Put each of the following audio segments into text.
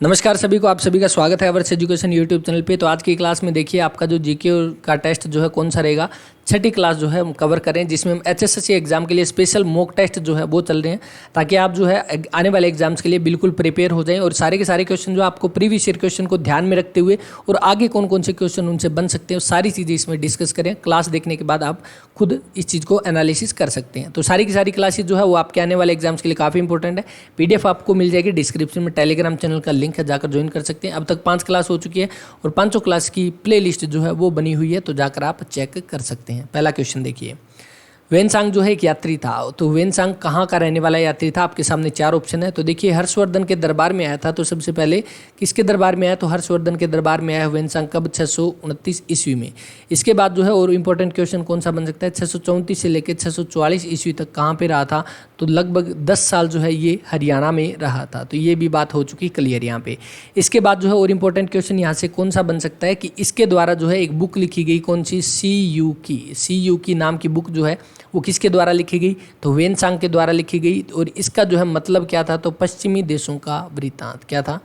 नमस्कार सभी को, आप सभी का स्वागत है अवर्स एजुकेशन यूट्यूब चैनल पे। तो आज की क्लास में देखिए आपका जो जीके का टेस्ट जो है कौन सा रहेगा, छठी क्लास जो है हम कवर करें, जिसमें हम एचएसएससी एग्जाम के लिए स्पेशल मॉक टेस्ट जो है वो चल रहे हैं, ताकि आप जो है आने वाले एग्जाम्स के लिए बिल्कुल प्रिपेयर हो जाएं और सारे के सारे क्वेश्चन जो आपको प्रीवियस ईयर क्वेश्चन को ध्यान में रखते हुए और आगे कौन कौन से क्वेश्चन उनसे बन सकते हैं सारी चीज़ें इसमें डिस्कस करें। क्लास देखने के बाद आप खुद इस चीज़ को एनालिसिस कर सकते हैं। तो सारी की सारी क्लासेज जो है वो आपके आने वाले एग्जाम्स के लिए काफ़ी इंपॉर्टेंट है। पीडीएफ आपको मिल जाएगी डिस्क्रिप्शन में, टेलीग्राम चैनल का लिंक है, जाकर ज्वाइन कर सकते हैं। अब तक 5 क्लास हो चुकी है और 5 क्लास की प्ले लिस्ट जो है वो बनी हुई है, तो जाकर आप चेक कर सकते हैं। पहला क्वेश्चन देखिए, वेनसांग जो है एक यात्री था। तो वेनसांग कहाँ का रहने वाला यात्री था? आपके सामने 4 ऑप्शन है। तो देखिए, हर्षवर्धन के दरबार में आया था। तो सबसे पहले किसके दरबार में आया? तो हर्षवर्धन के दरबार में आया वेनसांग कब? 629 ईस्वी में। इसके बाद जो है और इंपॉर्टेंट क्वेश्चन कौन सा बन सकता है? 634 से लेकर 644 ईस्वी तक कहाँ पे रहा था? तो लगभग 10 साल जो है ये हरियाणा में रहा था। तो ये भी बात हो चुकी क्लियर यहाँ पे। इसके बाद जो है और इंपॉर्टेंट क्वेश्चन यहाँ से कौन सा बन सकता है कि इसके द्वारा जो है एक बुक लिखी गई, कौन सी? सी यू की नाम की बुक जो है वो किसके द्वारा लिखी गई? तो वेनसांग के द्वारा लिखी गई। और इसका जो है मतलब क्या था? तो पश्चिमी देशों का वृत्तांत। क्या था?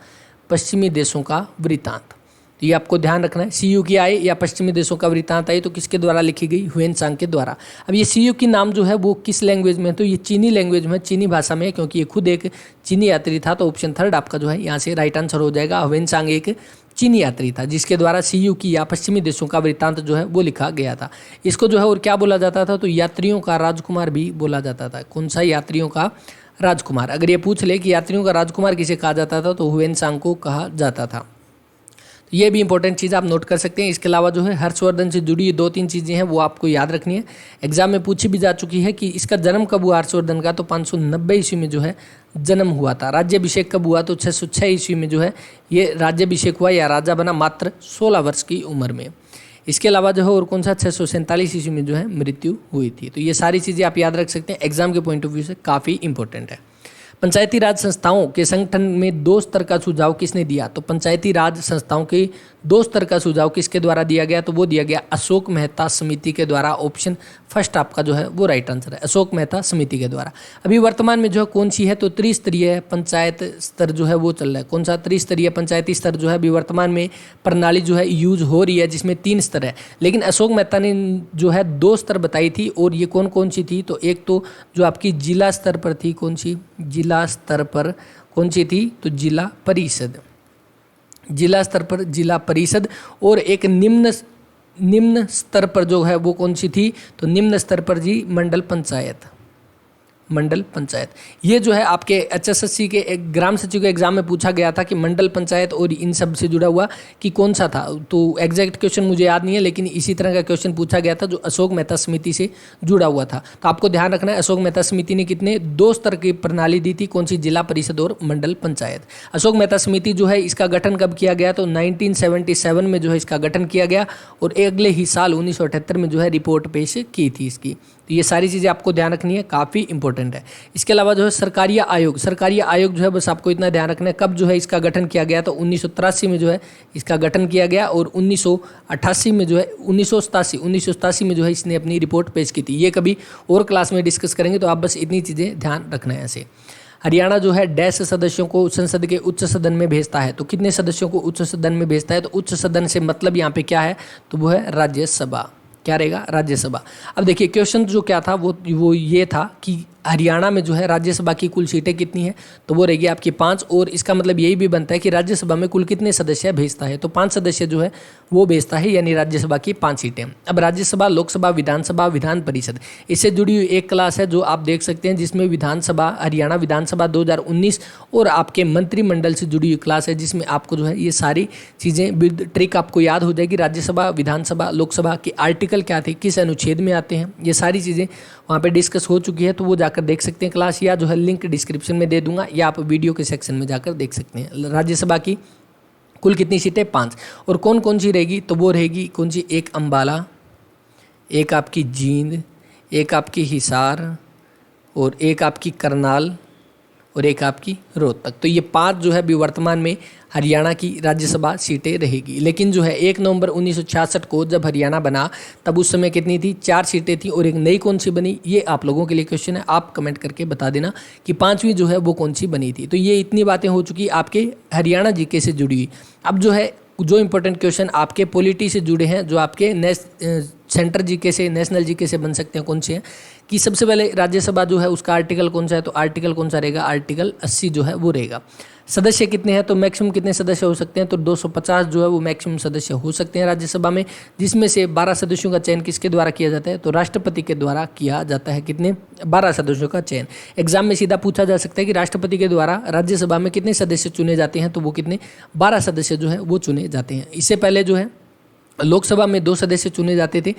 पश्चिमी देशों का वृत्तांत। तो ये आपको ध्यान रखना है। सी यू की आए या पश्चिमी देशों का वृत्तांत आई तो किसके द्वारा लिखी गई? वेनसांग के द्वारा। अब ये सी यू की नाम जो है वो किस लैंग्वेज में है? तो ये चीनी लैंग्वेज में, चीनी भाषा में है, क्योंकि ये खुद एक चीनी यात्री था। तो ऑप्शन 3 आपका जो है यहाँ से राइट आंसर हो जाएगा। वेनसांग एक चीनी यात्री था जिसके द्वारा सी यू की या पश्चिमी देशों का वृत्तांत जो है वो लिखा गया था। इसको जो है और क्या बोला जाता था? तो यात्रियों का राजकुमार भी बोला जाता था। कौन सा? यात्रियों का राजकुमार। अगर ये पूछ ले कि यात्रियों का राजकुमार किसे कहा जाता था, तो वेनसांग को कहा जाता था। तो ये भी इंपॉर्टेंट चीज़ आप नोट कर सकते हैं। इसके अलावा जो है हर्षवर्धन से जुड़ी 2-3 चीज़ें हैं वो आपको याद रखनी है। एग्जाम में पूछी भी जा चुकी है कि इसका जन्म कब हुआ हर्षवर्धन का? तो 590 ईस्वी में जो है जन्म हुआ था। राज्याभिषेक कब हुआ? तो 606 ईस्वी में जो है ये राज्याभिषेक हुआ या राजा बना, मात्र 16 वर्ष की उम्र में। इसके अलावा जो है और कौन सा? 647 ईस्वी में जो है मृत्यु हुई थी। तो ये सारी चीज़ें आप याद रख सकते हैं, एग्जाम के पॉइंट ऑफ व्यू से काफ़ी इंपॉर्टेंट है। पंचायती राज संस्थाओं के संगठन में 2 स्तर का सुझाव किसने दिया? तो पंचायती राज संस्थाओं के 2 स्तर का सुझाव किसके द्वारा दिया गया? तो वो दिया गया अशोक मेहता समिति के द्वारा। ऑप्शन फर्स्ट आपका जो है वो राइट आंसर है, अशोक मेहता समिति के द्वारा। अभी वर्तमान में जो है कौन सी है? तो त्रिस्तरीय पंचायत स्तर जो है वो चल रहा है। कौन सा? त्रिस्तरीय पंचायती स्तर जो है अभी वर्तमान में प्रणाली जो है यूज हो रही है, जिसमें 3 स्तर है। लेकिन अशोक मेहता ने जो है 2 स्तर बताई थी, और ये कौन कौन सी थी? तो एक तो जो आपकी जिला स्तर पर थी, कौन सी? जिला स्तर पर कौन सी थी? तो जिला परिषद। जिला स्तर पर जिला परिषद। और एक निम्न स्तर पर जो है वो कौन सी थी? तो निम्न स्तर पर जी मंडल पंचायत। मंडल पंचायत ये जो है आपके एचएसएससी के एक ग्राम सचिव के एग्जाम में पूछा गया था कि मंडल पंचायत और इन सब से जुड़ा हुआ कि कौन सा था। तो एग्जैक्ट क्वेश्चन मुझे याद नहीं है, लेकिन इसी तरह का क्वेश्चन पूछा गया था जो अशोक मेहता समिति से जुड़ा हुआ था। तो आपको ध्यान रखना है, अशोक मेहता समिति ने कितने 2 स्तर की प्रणाली दी थी, कौन सी? जिला परिषद और मंडल पंचायत। अशोक मेहता समिति जो है इसका गठन कब किया गया? तो 1977 में जो है इसका गठन किया गया, और अगले ही साल 1978 में जो है रिपोर्ट पेश की थी इसकी। तो ये सारी चीज़ें आपको ध्यान रखनी है, काफ़ी इंपॉर्टेंट है। इसके अलावा जो है सरकारिया आयोग जो है बस आपको इतना ध्यान रखना है कब जो है इसका गठन किया गया। तो 1983 में जो है इसका गठन किया गया, और 1988 में जो है 1987 में जो है इसने अपनी रिपोर्ट पेश की थी। ये कभी और क्लास में डिस्कस करेंगे, तो आप बस इतनी चीज़ें ध्यान रखना है ऐसे। हरियाणा जो है डैश सदस्यों को संसद के उच्च सदन में भेजता है। तो कितने सदस्यों को उच्च सदन में भेजता है? तो उच्च सदन से मतलब यहाँ पे क्या है? तो वो है राज्यसभा। क्या रहेगा? राज्यसभा। अब देखिए क्वेश्चन जो क्या था वो ये था कि हरियाणा में जो है राज्यसभा की कुल सीटें कितनी है? तो वो रहेगी आपकी 5। और इसका मतलब यही भी बनता है कि राज्यसभा में कुल कितने सदस्य भेजता है? तो 5 सदस्य जो है वो भेजता है, यानी राज्यसभा की 5 सीटें। अब राज्यसभा, लोकसभा, विधानसभा, विधान परिषद, इससे जुड़ी हुई एक क्लास है जो आप देख सकते हैं, जिसमें विधानसभा, हरियाणा विधानसभा 2019 और आपके मंत्रिमंडल से जुड़ी हुई क्लास है, जिसमें आपको जो है ये सारी चीज़ें विद ट्रिक आपको याद हो जाएगी। राज्यसभा, विधानसभा, लोकसभा के आर्टिकल क्या थे, किस अनुच्छेद में आते हैं, ये सारी चीज़ें वहाँ पे डिस्कस हो चुकी है। तो वो जाकर देख सकते हैं क्लास, या जो है लिंक डिस्क्रिप्शन में दे दूंगा, या आप वीडियो के सेक्शन में जाकर देख सकते हैं। राज्यसभा की कुल कितनी सीटें? 5। और कौन कौन सी रहेगी? तो वो रहेगी कौन सी? एक अम्बाला, एक आपकी जींद, एक आपकी हिसार, और एक आपकी करनाल, और एक आपकी रोहतक। तो ये 5 जो है अभी वर्तमान में हरियाणा की राज्यसभा सीटें रहेगी। लेकिन जो है 1 नवंबर 1966 को जब हरियाणा बना तब उस समय कितनी थी, 4 सीटें थी, और एक नई कौन सी बनी, ये आप लोगों के लिए क्वेश्चन है। आप कमेंट करके बता देना कि 5वीं जो है वो कौन सी बनी थी। तो ये इतनी बातें हो चुकी आपके हरियाणा जीके से जुड़ी हुई। अब जो है जो इंपॉर्टेंट क्वेश्चन आपके पॉलिटी से जुड़े हैं, जो आपके सेंटर जीके से, नेशनल जीके से बन सकते हैं, कौन से हैं कि सबसे पहले राज्यसभा जो है उसका आर्टिकल कौन सा है, तो आर्टिकल कौन सा रहेगा, आर्टिकल 80 जो है वो रहेगा। सदस्य कितने हैं, तो मैक्सिमम कितने सदस्य हो सकते हैं, तो 250 जो है वो मैक्सिमम सदस्य हो सकते हैं राज्यसभा में, जिसमें से 12 सदस्यों का चयन किसके द्वारा किया जाता है, तो राष्ट्रपति के द्वारा किया जाता है। कितने, 12 सदस्यों का चयन। एग्जाम में सीधा पूछा जा सकता है कि राष्ट्रपति के द्वारा राज्यसभा में कितने सदस्य चुने जाते हैं, तो वो कितने, 12 सदस्य जो है वो चुने जाते हैं। इससे पहले जो है लोकसभा में 2 सदस्य चुने जाते थे,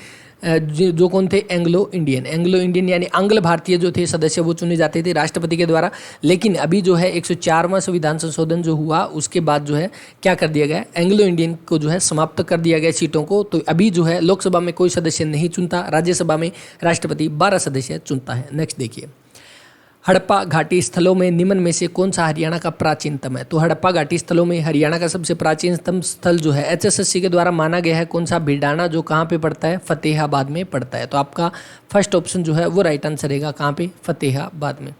जो कौन थे, एंग्लो इंडियन यानी आंग्ल भारतीय जो थे सदस्य वो चुने जाते थे राष्ट्रपति के द्वारा। लेकिन अभी जो है 104वां संविधान संशोधन जो हुआ उसके बाद जो है क्या कर दिया गया, एंग्लो इंडियन को जो है समाप्त कर दिया गया सीटों को। तो अभी जो है लोकसभा में कोई सदस्य नहीं चुनता, राज्यसभा में राष्ट्रपति 12 सदस्य चुनता है। नेक्स्ट देखिए, हड़प्पा घाटी स्थलों में निम्न में से कौन सा हरियाणा का प्राचीनतम है, तो हड़प्पा घाटी स्थलों में हरियाणा का सबसे प्राचीनतम स्थल जो है HSSC के द्वारा माना गया है कौन सा, भिडाना, जो कहाँ पे पड़ता है, फतेहाबाद में पड़ता है। तो आपका फर्स्ट ऑप्शन जो है वो राइट आंसर रहेगा, कहाँ पे, फतेहाबाद में।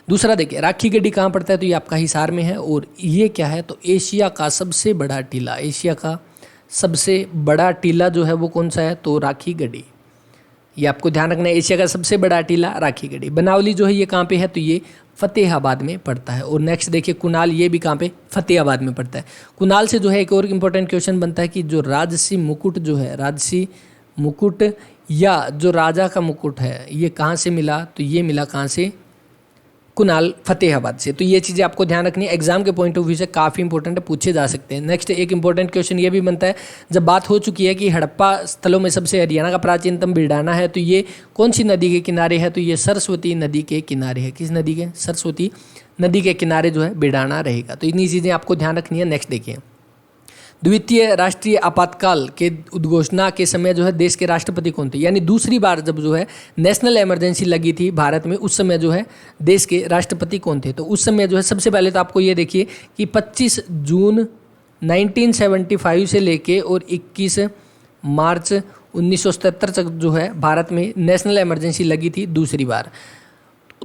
दूसरा देखिए, राखी गढ़ी कहाँ पड़ता है, तो ये आपका हिसार में है। और ये क्या है, तो एशिया का सबसे बड़ा टीला, एशिया का सबसे बड़ा टीला जो है वो कौन सा है, तो राखी गढ़ी। ये आपको ध्यान रखना है, एशिया का सबसे बड़ा टीला राखी गढ़ी। बनावली जो है ये कहाँ पे है, तो ये फतेहाबाद में पड़ता है। और नेक्स्ट देखिए कुणाल, ये भी कहाँ पे, फतेहाबाद में पड़ता है। कुणाल से जो है एक और इम्पोर्टेंट क्वेश्चन बनता है कि जो राजसी मुकुट जो है, राजसी मुकुट या जो राजा का मुकुट है, ये कहाँ से मिला, तो ये मिला कहाँ से, कुणाल फतेहाबाद से। तो ये चीज़ें आपको ध्यान रखनी है, एग्जाम के पॉइंट ऑफ व्यू से काफ़ी इंपॉर्टेंट है, पूछे जा सकते हैं। नेक्स्ट एक इंपॉर्टेंट क्वेश्चन ये भी बनता है, जब बात हो चुकी है कि हड़प्पा स्थलों में सबसे हरियाणा का प्राचीनतम भिडाना है, तो ये कौन सी नदी के किनारे है, तो ये सरस्वती नदी के किनारे है। किस नदी के, सरस्वती नदी के किनारे जो है भिडाना रहेगा। तो इतनी चीज़ें आपको ध्यान रखनी है। नेक्स्ट देखिए, द्वितीय राष्ट्रीय आपातकाल के उद्घोषणा के समय जो है देश के राष्ट्रपति कौन थे, यानी दूसरी बार जब जो है नेशनल इमरजेंसी लगी थी भारत में, उस समय जो है देश के राष्ट्रपति कौन थे, तो उस समय जो है सबसे पहले तो आपको ये देखिए कि 25 जून 1975 से लेके और 21 मार्च 1977 तक जो है भारत में नेशनल इमरजेंसी लगी थी दूसरी बार।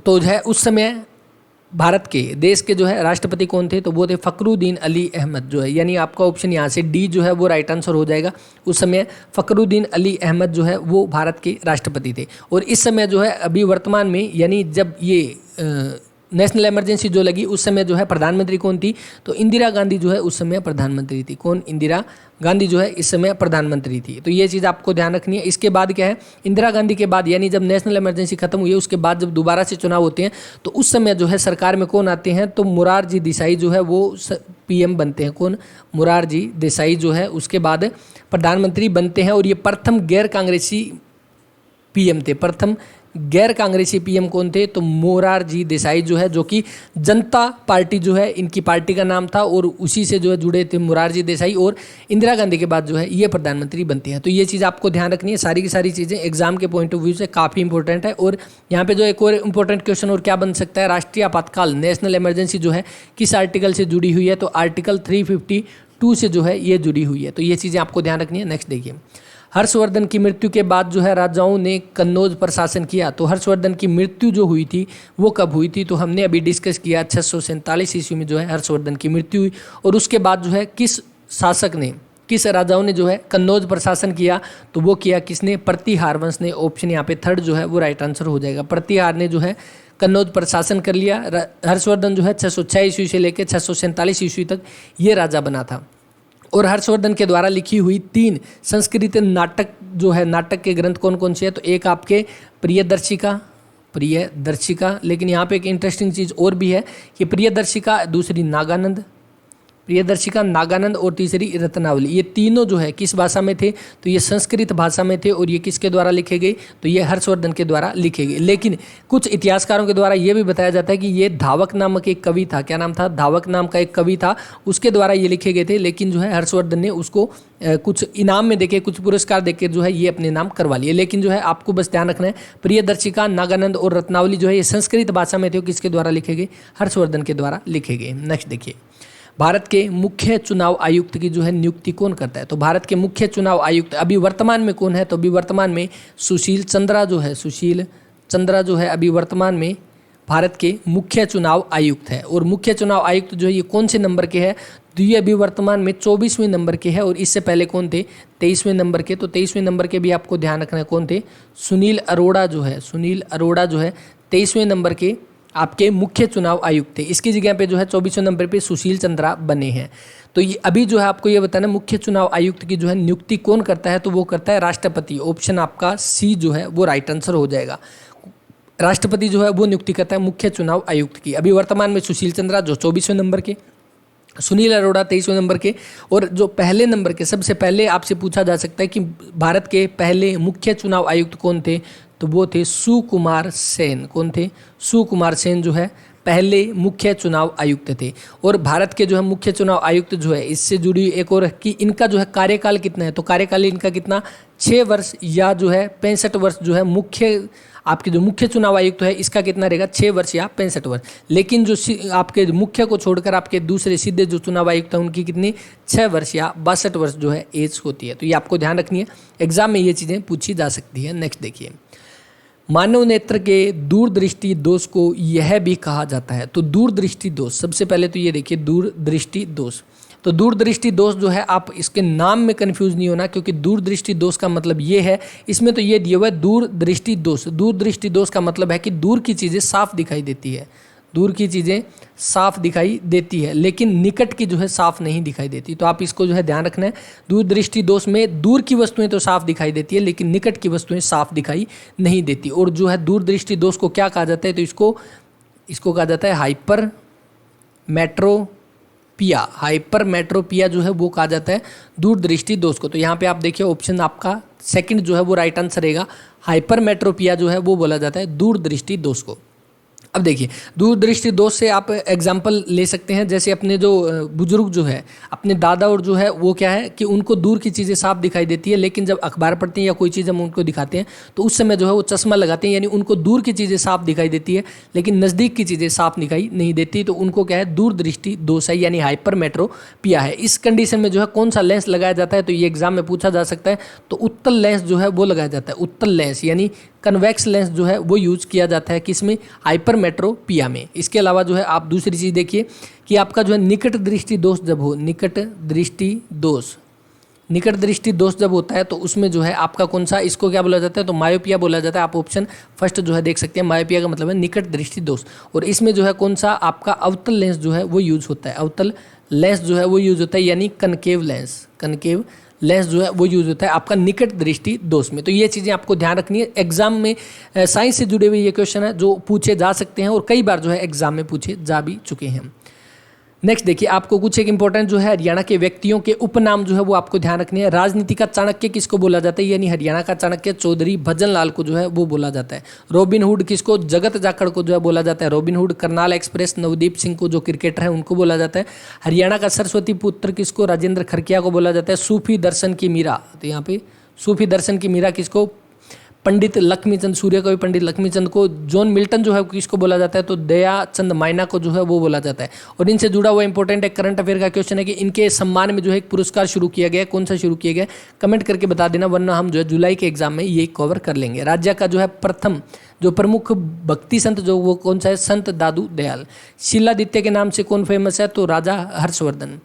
तो जो है उस समय भारत के देश के जो है राष्ट्रपति कौन थे, तो वो थे फखरुद्दीन अली अहमद जो है, यानी आपका ऑप्शन यहाँ से डी जो है वो राइट आंसर हो जाएगा। उस समय फखरुद्दीन अली अहमद जो है वो भारत के राष्ट्रपति थे। और इस समय जो है अभी वर्तमान में, यानी जब ये नेशनल इमरजेंसी जो लगी उस समय जो है प्रधानमंत्री कौन थी, तो इंदिरा गांधी जो है उस समय प्रधानमंत्री थी। कौन, इंदिरा गांधी जो है इस समय प्रधानमंत्री थी। तो ये चीज़ आपको ध्यान रखनी है। इसके बाद क्या है, इंदिरा गांधी के बाद यानी जब नेशनल इमरजेंसी खत्म हुई है उसके बाद जब दोबारा से चुनाव होते हैं तो उस समय जो है सरकार में कौन आते हैं, तो मोरारजी देसाई जो है वो PM बनते हैं। कौन, मोरारजी देसाई जो है उसके बाद प्रधानमंत्री बनते हैं। और ये प्रथम गैर कांग्रेसी PM थे। प्रथम गैर कांग्रेसी PM कौन थे, तो मोरारजी देसाई जो है, जो कि जनता पार्टी जो है इनकी पार्टी का नाम था, और उसी से जो है जुड़े थे मोरारजी देसाई। और इंदिरा गांधी के बाद जो है ये प्रधानमंत्री बनते हैं। तो ये चीज़ आपको ध्यान रखनी है, सारी की सारी चीज़ें एग्जाम के पॉइंट ऑफ व्यू से काफ़ी इंपॉर्टेंट है। और यहाँ पे जो एक और इंपॉर्टेंट क्वेश्चन और क्या बन सकता है, राष्ट्रीय आपातकाल नेशनल इमरजेंसी जो है किस आर्टिकल से जुड़ी हुई है, तो आर्टिकल 352 से जो है ये जुड़ी हुई है। तो ये चीज़ें आपको ध्यान रखनी है। नेक्स्ट देखिए, हर्षवर्धन की मृत्यु के बाद जो है राजाओं ने कन्नौज पर शासन किया। तो हर्षवर्धन की मृत्यु जो हुई थी वो कब हुई थी, तो हमने अभी डिस्कस किया 647 ईस्वी में जो है हर्षवर्धन की मृत्यु हुई। और उसके बाद जो है किस शासक ने, किस राजाओं ने जो है कन्नौज पर शासन किया, तो वो किया किसने, प्रतिहार वंश ने। ऑप्शन यहाँ पे थर्ड जो है वो राइट आंसर हो जाएगा। प्रतिहार ने जो है कन्नौज पर शासन कर लिया। हर्षवर्धन जो है 606 ईस्वी से लेकर 647 ईस्वी तक ये राजा बना था। और हर्षवर्धन के द्वारा लिखी हुई 3 संस्कृत नाटक जो है, नाटक के ग्रंथ कौन कौन से हैं, तो एक आपके प्रियदर्शिका, लेकिन यहाँ पे एक इंटरेस्टिंग चीज़ और भी है कि प्रियदर्शिका, दूसरी नागानंद, प्रियदर्शिका, नागानंद और तीसरी रत्नावली। ये तीनों जो है किस भाषा में थे, तो ये संस्कृत भाषा में थे। और ये किसके द्वारा लिखे गए, तो ये हर्षवर्धन के द्वारा लिखे गए। लेकिन कुछ इतिहासकारों के द्वारा ये भी बताया जाता है कि ये धावक नामक एक कवि था, क्या नाम था, धावक नाम का एक कवि था, उसके द्वारा ये लिखे गए थे। लेकिन जो है हर्षवर्धन ने उसको कुछ इनाम में देके, कुछ पुरस्कार देके जो है ये अपने नाम करवा लिए। लेकिन जो है आपको बस ध्यान रखना है, प्रियदर्शिका, नागानंद और रत्नावली जो है ये संस्कृत भाषा में थे। किसके द्वारा लिखे गए, हर्षवर्धन के द्वारा लिखे गए। नेक्स्ट देखिए, भारत के मुख्य चुनाव आयुक्त की जो है नियुक्ति कौन करता है, तो भारत के मुख्य चुनाव आयुक्त अभी वर्तमान में कौन है, तो अभी वर्तमान में सुशील चंद्रा जो है, सुशील चंद्रा जो है अभी वर्तमान में भारत के मुख्य चुनाव आयुक्त है। और मुख्य चुनाव आयुक्त जो है ये कौन से नंबर के हैं, तो ये अभी वर्तमान में 24वें नंबर के हैं। और इससे पहले कौन थे, 23वें नंबर के। तो 23वें नंबर के भी आपको ध्यान रखना है, कौन थे, सुनील अरोड़ा जो है, सुनील अरोड़ा जो है 23वें नंबर के आपके मुख्य चुनाव आयुक्त थे। इसकी जगह पे जो है 24वें नंबर पे सुशील चंद्रा बने हैं। तो ये अभी जो है आपको ये बताना, मुख्य चुनाव आयुक्त की जो है नियुक्ति कौन करता है, तो वो करता है राष्ट्रपति। ऑप्शन आपका सी जो है वो राइट आंसर हो जाएगा। राष्ट्रपति जो है वो नियुक्ति करता है मुख्य चुनाव आयुक्त की। अभी वर्तमान में सुशील चंद्रा जो 24वें नंबर के, सुनील अरोड़ा 23वें नंबर के। और जो पहले नंबर के, सबसे पहले आपसे पूछा जा सकता है कि भारत के पहले मुख्य चुनाव आयुक्त कौन थे, तो वो थे सुकुमार सेन। कौन थे, सुकुमार सेन जो है पहले मुख्य चुनाव आयुक्त थे। और भारत के जो है मुख्य चुनाव आयुक्त जो है, इससे जुड़ी एक और कि इनका जो है कार्यकाल कितना है, तो कार्यकाल इनका कितना, 6 वर्ष या जो है 65 वर्ष जो है मुख्य आपके जो मुख्य चुनाव आयुक्त है इसका कितना रहेगा, 6 वर्ष या 65 वर्ष। लेकिन जो आपके मुख्य को छोड़कर आपके दूसरे सीधे जो चुनाव आयुक्त है उनकी कितनी, 6 वर्ष या 62 वर्ष जो है एज होती है। तो ये आपको ध्यान रखनी है, एग्जाम में ये चीज़ें पूछी जा सकती है। नेक्स्ट देखिए, मानव नेत्र के दूरदृष्टि दोष को यह भी कहा जाता है, तो दूरदृष्टि दोष, सबसे पहले तो ये देखिए दूरदृष्टि दोष। तो दूरदृष्टि दोष जो है आप इसके नाम में कंफ्यूज नहीं होना, क्योंकि दूरदृष्टि दोष का मतलब ये है, इसमें तो ये दिया हुआ है दूरदृष्टि दोष। दूरदृष्टि दोष का मतलब है कि दूर की चीज़ें साफ दिखाई देती है, दूर की चीज़ें साफ दिखाई देती है, लेकिन निकट की जो है साफ नहीं दिखाई देती। तो आप इसको जो है ध्यान रखना है, दूरदृष्टि दोष में दूर की वस्तुएं तो साफ दिखाई देती है, लेकिन निकट की वस्तुएं साफ दिखाई नहीं देती। और जो है दूरदृष्टि दोष को क्या कहा जाता है, तो इसको कहा जाता है हाइपर मेट्रोपिया। हाइपर मेट्रोपिया जो है वो कहा जाता है दूरदृष्टि दोष को। तो यहाँ पे आप देखिए ऑप्शन आपका सेकंड जो है वो राइट आंसर रहेगा। हाइपर मेट्रोपिया जो है वो बोला जाता है दूरदृष्टि दोष को। अब देखिए, दूरदृष्टि दोष से आप एग्जाम्पल ले सकते हैं, जैसे अपने जो बुजुर्ग जो है, अपने दादा और जो है वो क्या है कि उनको दूर की चीज़ें साफ दिखाई देती है, लेकिन जब अखबार पढ़ते हैं या कोई चीज़ हम उनको दिखाते हैं तो उस समय जो है वो चश्मा लगाते हैं, यानी उनको दूर की चीज़ें साफ दिखाई देती है लेकिन नज़दीक की चीज़ें साफ दिखाई नहीं देती। तो उनको क्या है, दूरदृष्टि दोष है, यानी हाइपर मेट्रोपिया है। इस कंडीशन में जो है कौन सा लेंस लगाया जाता है, तो ये एग्जाम में पूछा जा सकता है। तो उत्तल लेंस जो है वो लगाया जाता है, उत्तल लेंस यानी कन्वेक्स लेंस जो है वो यूज किया जाता है किसमें, हाइपर मेट्रोपिया में। इसके अलावा जो है आप दूसरी चीज़ देखिए कि आपका जो है निकट दृष्टि दोष जब हो, निकट दृष्टि दोष जब होता है तो उसमें जो है आपका कौन सा, इसको क्या बोला जाता है, तो मायोपिया बोला जाता है। आप ऑप्शन फर्स्ट जो है देख सकते हैं, मायोपिया का मतलब है निकट दृष्टि दोष। और इसमें जो है कौन सा आपका अवतल लेंस जो है वो यूज होता है, अवतल लेंस जो है वो यूज होता है, यानी कनकेव लेंस जो है वो यूज होता है आपका निकट दृष्टि दोष में। तो ये चीज़ें आपको ध्यान रखनी है। एग्जाम में साइंस से जुड़े हुए ये क्वेश्चन है जो पूछे जा सकते हैं और कई बार जो है एग्जाम में पूछे जा भी चुके हैं। नेक्स्ट देखिए, आपको कुछ एक इंपॉर्टेंट जो है हरियाणा के व्यक्तियों के उपनाम जो है वो आपको ध्यान रखनी है। राजनीति का चाणक्य किसको बोला जाता है, यानी हरियाणा का चाणक्य चौधरी भजन लाल को जो है वो बोला जाता है। रॉबिन हुड किसको, जगत जाखड़ को जो है बोला जाता है robin hood. Karnal express Navdeep Singh को जो क्रिकेटर है उनको बोला जाता है। हरियाणा का सरस्वती पुत्र किसको, राजेंद्र खरकिया को बोला जाता है। सूफी दर्शन की मीरा, तो यहाँ पे सूफी दर्शन की मीरा किसको, पंडित लक्ष्मीचंद सूर्य को, पंडित लक्ष्मीचंद को। जॉन मिल्टन जो है किसको बोला जाता है, तो दयाचंद मायना को जो है वो बोला जाता है। और इनसे जुड़ा हुआ इंपॉर्टेंट एक करंट अफेयर का क्वेश्चन है कि इनके सम्मान में जो है एक पुरस्कार शुरू किया गया है, कौन सा शुरू किया गया, कमेंट करके बता देना, वरना हम जो है जुलाई के एग्जाम में ये कवर कर लेंगे। राज्य का जो है प्रथम जो प्रमुख भक्ति संत जो वो कौन सा है, संत दादू दयाल। शिलादित्य के नाम से कौन फेमस है, तो राजा हर्षवर्धन।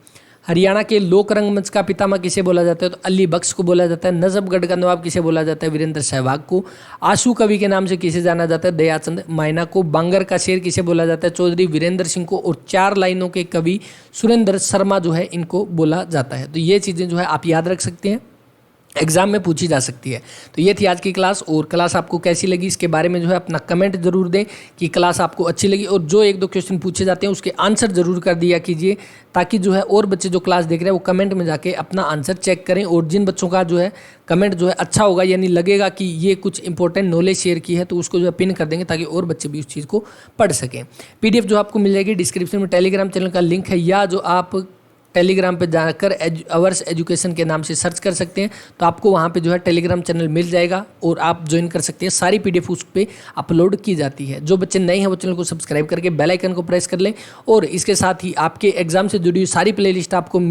हरियाणा के लोक रंगमंच का पितामह किसे बोला जाता है, तो अली बख्श को बोला जाता है। नजफगढ़ का नवाब किसे बोला जाता है, वीरेंद्र सहवाग को। आंसू कवि के नाम से किसे जाना जाता है, दयाचंद मायना को। बांगर का शेर किसे बोला जाता है, चौधरी वीरेंद्र सिंह को। और 4 लाइनों के कवि सुरेंद्र शर्मा जो है इनको बोला जाता है। तो ये चीज़ें जो है आप याद रख सकते हैं। एग्जाम में पूछी जा सकती है। तो ये थी आज की क्लास, और क्लास आपको कैसी लगी इसके बारे में जो है अपना कमेंट जरूर दें कि क्लास आपको अच्छी लगी, और जो एक दो क्वेश्चन पूछे जाते हैं उसके आंसर जरूर कर दिया कीजिए, ताकि जो है और बच्चे जो क्लास देख रहे हैं वो कमेंट में जाके अपना आंसर चेक करें। और जिन बच्चों का जो है कमेंट जो है अच्छा होगा, यानी लगेगा कि ये कुछ इंपॉर्टेंट नॉलेज शेयर की है, तो उसको जो है पिन कर देंगे ताकि और बच्चे भी उस चीज़ को पढ़ सकें। PDF जो आपको मिल जाएगी डिस्क्रिप्शन में, टेलीग्राम चैनल का लिंक है, या जो आप टेलीग्राम पे जाकर अवर्स एजुकेशन के नाम से सर्च कर सकते हैं, तो आपको वहाँ पे जो है टेलीग्राम चैनल मिल जाएगा और आप ज्वाइन कर सकते हैं। सारी PDF उस पर अपलोड की जाती है। जो बच्चे नए हैं वो चैनल को सब्सक्राइब करके बेल आइकन को प्रेस कर लें, और इसके साथ ही आपके एग्जाम से जुड़ी हुई सारी प्लेलिस्ट आपको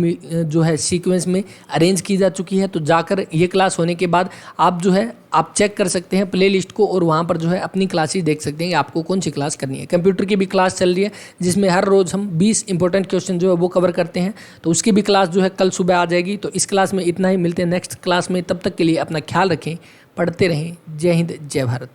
जो है सीक्वेंस में अरेंज की जा चुकी है। तो जाकर ये क्लास होने के बाद आप जो है आप चेक कर सकते हैं प्लेलिस्ट को, और वहाँ पर जो है अपनी क्लासेस देख सकते हैं कि आपको कौन सी क्लास करनी है। कंप्यूटर की भी क्लास चल रही है, जिसमें हर रोज़ हम 20 इंपॉर्टेंट क्वेश्चन जो है वो कवर करते हैं, तो उसकी भी क्लास जो है कल सुबह आ जाएगी। तो इस क्लास में इतना ही, मिलते हैं नेक्स्ट क्लास में। तब तक के लिए अपना ख्याल रखें, पढ़ते रहें। जय हिंद, जय भारत।